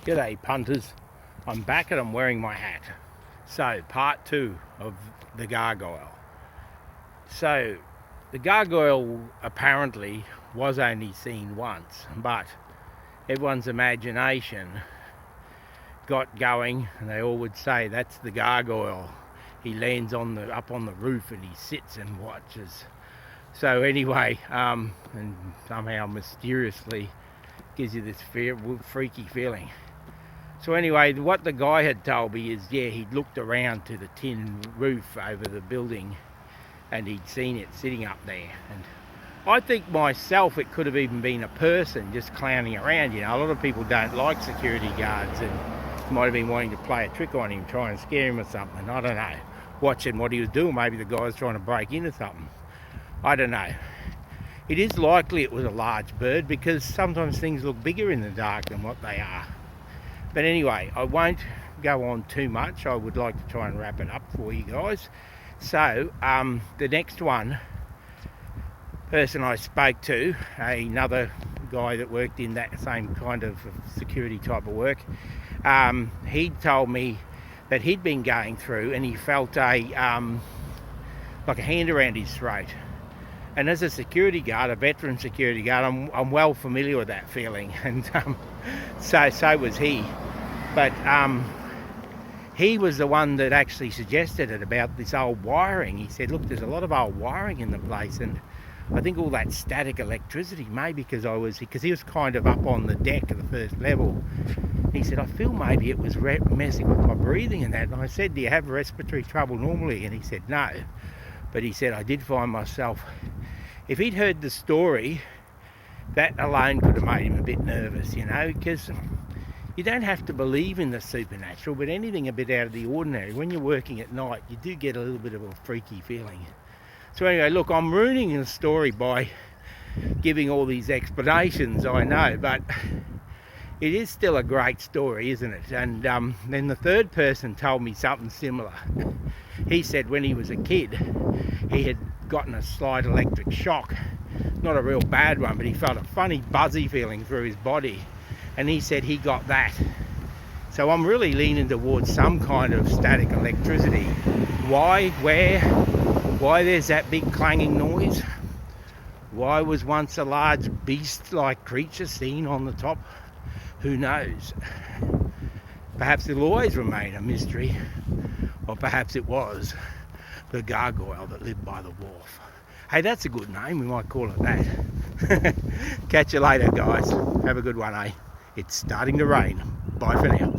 G'day punters, I'm back and I'm wearing my hat. So part 2 of the Gargoyle. So the Gargoyle apparently was only seen once, but everyone's imagination got going and they all would say that's the Gargoyle. He lands up on the roof and he sits and watches. So anyway, and somehow mysteriously gives you this freaky feeling. So anyway, what the guy had told me is, yeah, he'd looked around to the tin roof over the building and he'd seen it sitting up there. And I think myself it could have even been a person just clowning around. You know, a lot of people don't like security guards and might have been wanting to play a trick on him, try and scare him or something. I don't know. Watching what he was doing, maybe the guy was trying to break into something. I don't know. It is likely it was a large bird because sometimes things look bigger in the dark than what they are. But anyway, I won't go on too much. I would like to try and wrap it up for you guys. So the next person I spoke to, another guy that worked in that same kind of security type of work, he told me that he'd been going through and he felt like a hand around his throat. And as a security guard, a veteran security guard, I'm well familiar with that feeling, and so was he. But he was the one that actually suggested it about this old wiring. He said, look, there's a lot of old wiring in the place, and I think all that static electricity, maybe because he was kind of up on the deck of the first level. He said, I feel maybe it was messing with my breathing and that. And I said, do you have respiratory trouble normally? And he said, no. But he said, I did find myself, if he'd heard the story, that alone could have made him a bit nervous, you know, because you don't have to believe in the supernatural, but anything a bit out of the ordinary, when you're working at night, you do get a little bit of a freaky feeling. So anyway, look, I'm ruining the story by giving all these explanations, I know, but it is still a great story, isn't it? And then the third person told me something similar. He said when he was a kid, he had gotten a slight electric shock. Not a real bad one, but he felt a funny buzzy feeling through his body. And he said he got that. So I'm really leaning towards some kind of static electricity. Why, where, why there's that big clanging noise? Why was once a large beast-like creature seen on the top? Who knows? Perhaps it'll always remain a mystery. Or perhaps it was the gargoyle that lived by the wharf. Hey, that's a good name. We might call it that. Catch you later, guys. Have a good one, eh? It's starting to rain. Bye for now.